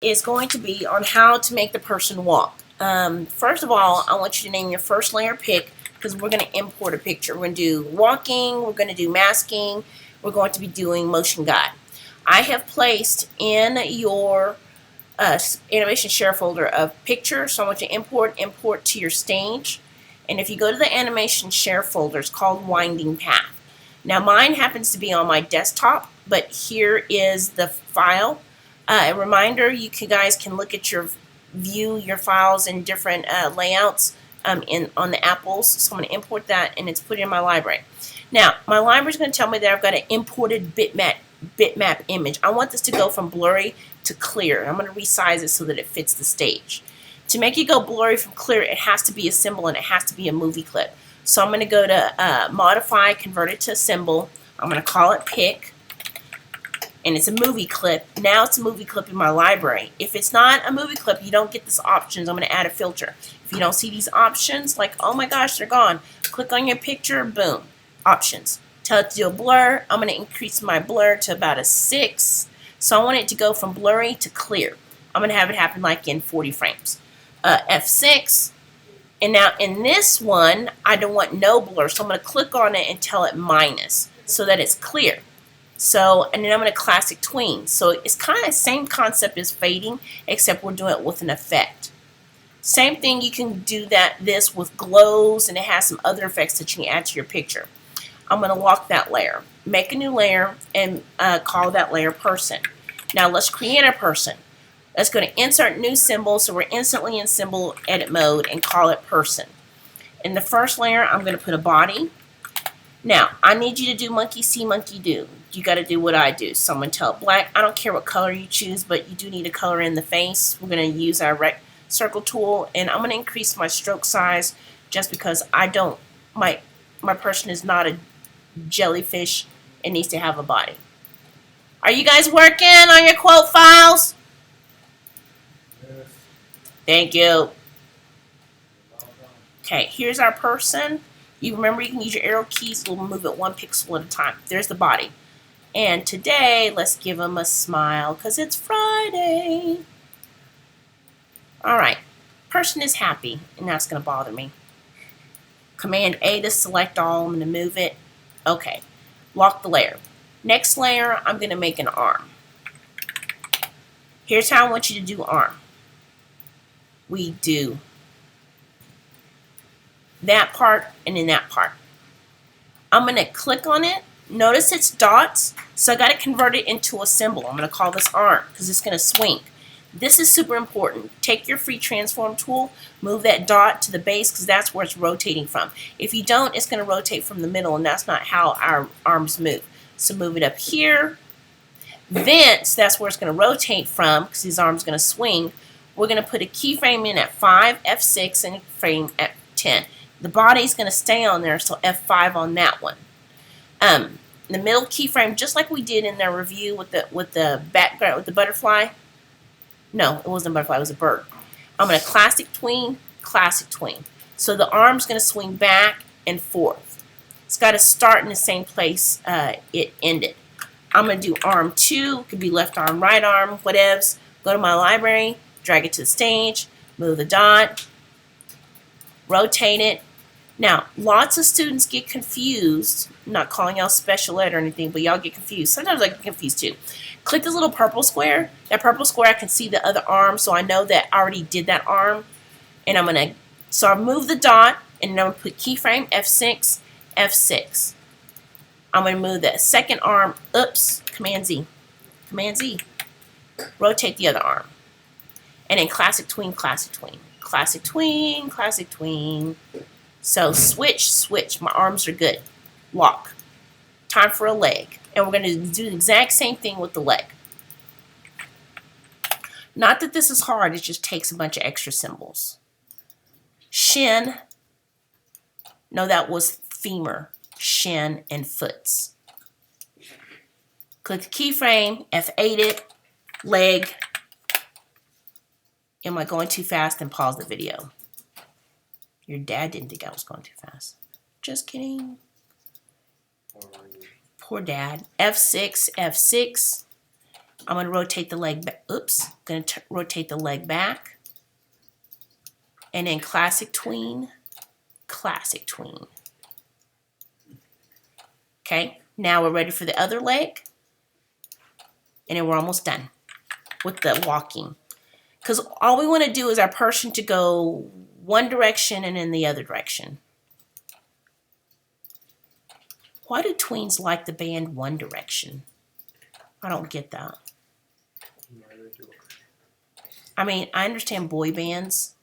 is going to be on how to make the person walk. First of all, I want you to name your first layer pick because we're going to import a picture. We're going to do walking, we're going to do masking, we're going to be doing motion guide. I have placed in your animation share folder of picture, so I want you to import to your stage. And if you go to the animation share folder, it's called Winding Path. Now mine happens to be on my desktop, but here is the file. A reminder, you guys can look at your files in different layouts on the apples. So I'm going to import that, and it's put in my library. Now my library is going to tell me that I've got an imported bitmap image. I want this to go from blurry to clear. I'm going to resize it so that it fits the stage. To make it go blurry from clear, it has to be a symbol and it has to be a movie clip. So I'm going to go to modify, convert it to a symbol. I'm going to call it pick, and it's a movie clip. Now it's a movie clip in my library. If it's not a movie clip, you don't get this options. I'm going to add a filter. If you don't see these options, like, oh my gosh, they're gone, click on your picture, boom, options. Tell it to do a blur. I'm going to increase my blur to about a 6. So I want it to go from blurry to clear. I'm going to have it happen like in 40 frames. F6. And now in this one, I don't want no blur, so I'm going to click on it and tell it minus so that it's clear. So, and then I'm going to classic tween. So it's kind of the same concept as fading, except we're doing it with an effect. Same thing, you can do this with glows, and it has some other effects that you can add to your picture. I'm going to lock that layer, make a new layer, and call that layer person. Now let's create a person. Let's go to insert new symbol, so we're instantly in symbol edit mode, and call it person. In the first layer, I'm going to put a body. Now, I need you to do monkey see, monkey do. You got to do what I do. Someone tell it black. I don't care what color you choose, but you do need a color in the face. We're going to use our circle tool, and I'm going to increase my stroke size just because my person is not a jellyfish. It needs to have a body. Are you guys working on your quote files? Yes. Thank you. Okay, here's our person. You remember you can use your arrow keys. We'll move it 1 pixel at a time. There's the body. And today, let's give him a smile because it's Friday. All right, person is happy, and that's going to bother me. Command A to select all. I'm going to move it. Okay, lock the layer. Next layer, I'm going to make an arm. Here's how I want you to do arm. We do that part and then that part. I'm going to click on it. Notice it's dots, so I got to convert it into a symbol. I'm going to call this arm because it's going to swing. This is super important. Take your free transform tool, move that dot to the base because that's where it's rotating from. If you don't, it's going to rotate from the middle, and that's not how our arms move. So move it up here. Thence, that's where it's going to rotate from because his arm's going to swing. We're going to put a keyframe in at 5, F6, and a frame at 10. The body's going to stay on there, so F5 on that one. The middle keyframe, just like we did in the review with the background with the butterfly. No, it wasn't a butterfly, it was a bird. I'm going to classic tween, classic tween. So the arm's going to swing back and forth. It's got to start in the same place it ended. I'm going to do arm 2, could be left arm, right arm, whatevs. Go to my library, drag it to the stage, move the dot, rotate it. Now, lots of students get confused. I'm not calling out special ed or anything, but y'all get confused. Sometimes I get confused too. Click this little purple square. That purple square, I can see the other arm, so I know that I already did that arm. And so I move the dot, and then I'm going to put keyframe F6, F6. I'm going to move the second arm, Command Z. Command Z. Rotate the other arm. And then classic tween, classic tween. Classic tween, classic tween. So switch, my arms are good. Lock. Time for a leg. And we're going to do the exact same thing with the leg. Not that this is hard, it just takes a bunch of extra symbols. Shin. No, that was femur. Shin and foots. Click the keyframe, F8 it, leg. Am I going too fast? And pause the video. Your dad didn't think I was going too fast. Just kidding. Poor dad. F6, F6. I'm going to rotate the leg back. Oops. Going to rotate the leg back. And then classic tween, classic tween. Okay, now we're ready for the other leg. And then we're almost done with the walking. Because all we want to do is our person to go one direction and in the other direction. Why do tweens like the band One Direction? I don't get that. I mean, I understand boy bands.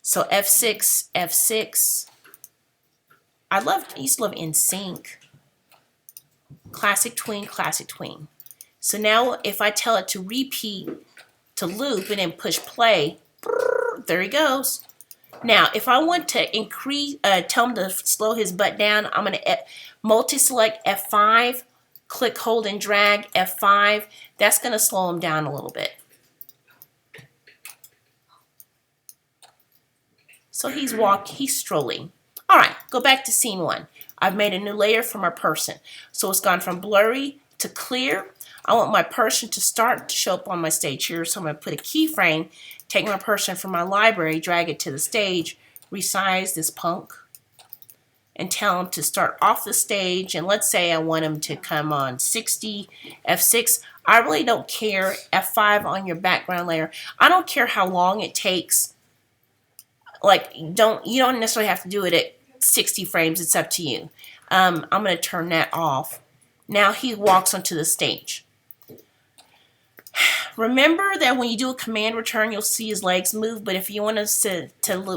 So F6, F6. I used to love NSYNC. Classic tween, classic tween. So now if I tell it to repeat, to loop, and then push play, there he goes. Now, if I want to increase, tell him to slow his butt down, I'm going to multi-select F5, click, hold, and drag F5. That's going to slow him down a little bit. So he's strolling. All right, go back to scene 1. I've made a new layer for my person. So it's gone from blurry to clear. I want my person to start to show up on my stage here. So I'm going to put a keyframe, take my person from my library, drag it to the stage, resize this punk, and tell him to start off the stage. And let's say I want him to come on 60, F6. I really don't care. F5 on your background layer. I don't care how long it takes. Like, you don't necessarily have to do it at 60 frames. It's up to you. I'm going to turn that off. Now he walks onto the stage. Remember that when you do a command return, you'll see his legs move, but if you want to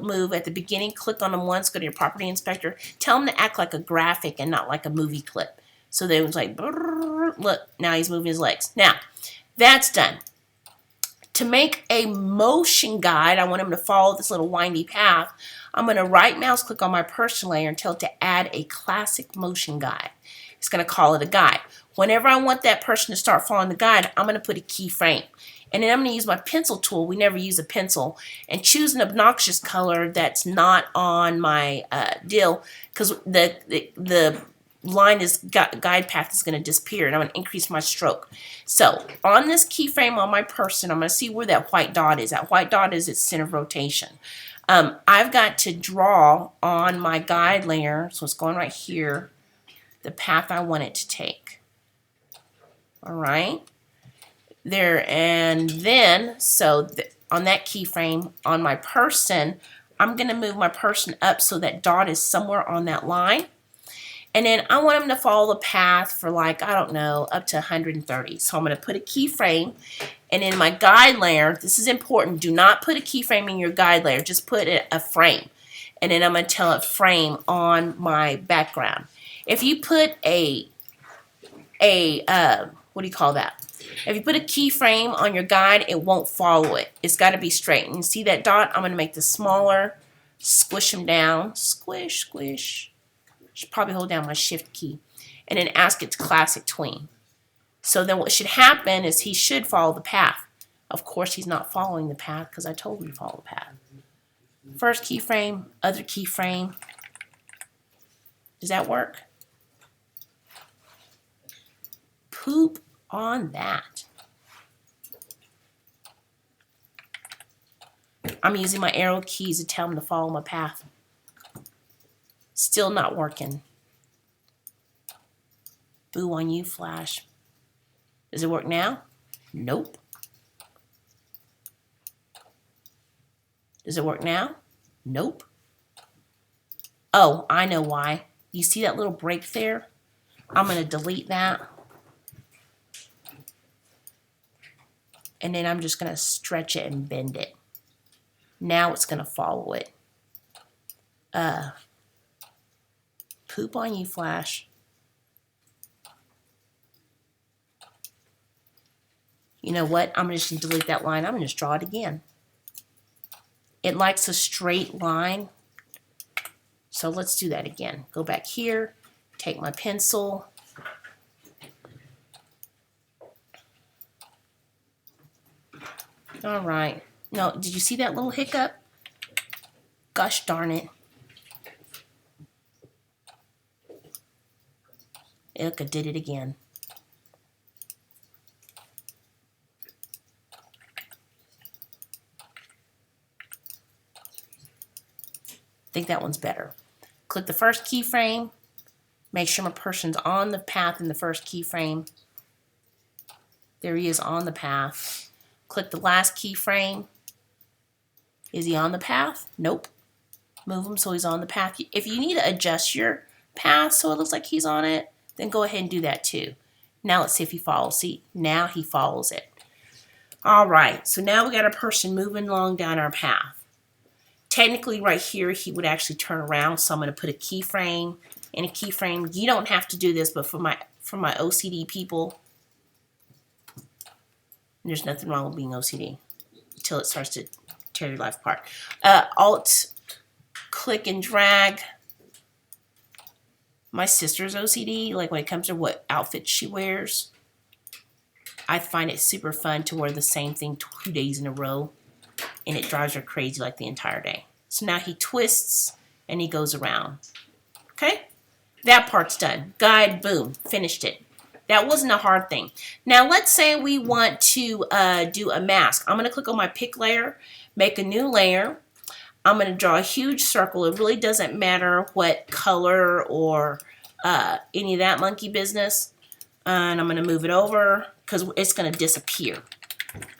move at the beginning, click on them once, go to your property inspector, tell him to act like a graphic and not like a movie clip. So they was like, look, now he's moving his legs. Now, that's done. To make a motion guide, I want him to follow this little windy path. I'm going to right mouse click on my person layer and tell it to add a classic motion guide. It's going to call it a guide. Whenever I want that person to start following the guide, I'm going to put a keyframe. And then I'm going to use my pencil tool. We never use a pencil. And choose an obnoxious color that's not on my deal, because the line guide path is going to disappear, and I'm going to increase my stroke. So on this keyframe on my person, I'm going to see where that white dot is. That white dot is its center of rotation. I've got to draw on my guide layer, so it's going right here, the path I want it to take. All right, there, and then on that keyframe on my person, I'm going to move my person up so that dot is somewhere on that line. And then I want him to follow the path for, like, I don't know, up to 130. So I'm going to put a keyframe, and in my guide layer, this is important, do not put a keyframe in your guide layer, just put a frame. And then I'm going to tell it frame on my background. If you put what do you call that? If you put a keyframe on your guide, it won't follow it. It's got to be straight. And you see that dot? I'm going to make this smaller, squish them down, squish, squish. Should probably hold down my shift key, and then ask it to classic tween. So then what should happen is he should follow the path. Of course, he's not following the path because I told him to follow the path. First keyframe, other keyframe. Does that work? Poop on that. I'm using my arrow keys to tell him to follow my path. Still not working. Boo on you, Flash. Does it work now? Nope. Does it work now? Nope. Oh, I know why. You see that little break there? I'm going to delete that. And then I'm just going to stretch it and bend it. Now it's going to follow it. Poop on you, Flash. You know what? I'm just going to delete that line. I'm going to just draw it again. It likes a straight line. So let's do that again. Go back here. Take my pencil. All right. No, did you see that little hiccup? Gosh darn it. Look, I did it again. think that one's better. Click the first keyframe. Make sure my person's on the path in the first keyframe. There he is on the path. Click the last keyframe. Is he on the path? Nope. Move him so he's on the path. If you need to adjust your path so it looks like he's on it, then go ahead and do that too. Now let's see if he follows. See, now he follows it. All right, so now we got a person moving along down our path. Technically right here, he would actually turn around, so I'm gonna put a keyframe and a keyframe. You don't have to do this, but for my OCD people, there's nothing wrong with being OCD until it starts to tear your life apart. Alt, click and drag. My sister's OCD, like when it comes to what outfit she wears, I find it super fun to wear the same thing 2 days in a row, and it drives her crazy like the entire day. So now he twists and he goes around. Okay? That part's done. Guide, boom, finished it. That wasn't a hard thing. Now let's say we want to do a mask. I'm going to click on my pick layer, make a new layer. I'm going to draw a huge circle. It really doesn't matter what color or any of that monkey business. And I'm going to move it over because it's going to disappear.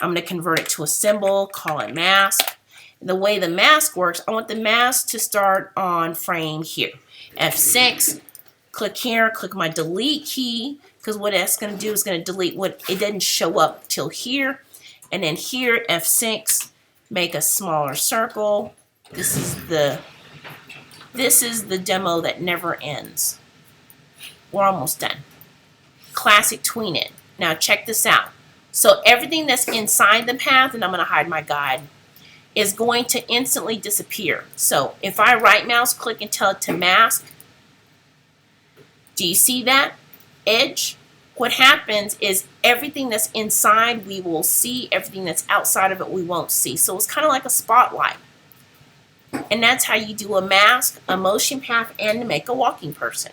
I'm going to convert it to a symbol, call it mask. The way the mask works, I want the mask to start on frame here. F6, click here, click my delete key, because what that's going to do is going to delete what it didn't show up till here. And then here, F6, make a smaller circle. This is the demo that never ends. We're almost done. Classic tween it. Now check this out. So everything that's inside the path, and I'm going to hide my guide, is going to instantly disappear. So if I right mouse click and tell it to mask, do you see that edge? What happens is everything that's inside we will see, everything that's outside of it we won't see. So it's kind of like a spotlight. And that's how you do a mask, a motion path, and to make a walking person.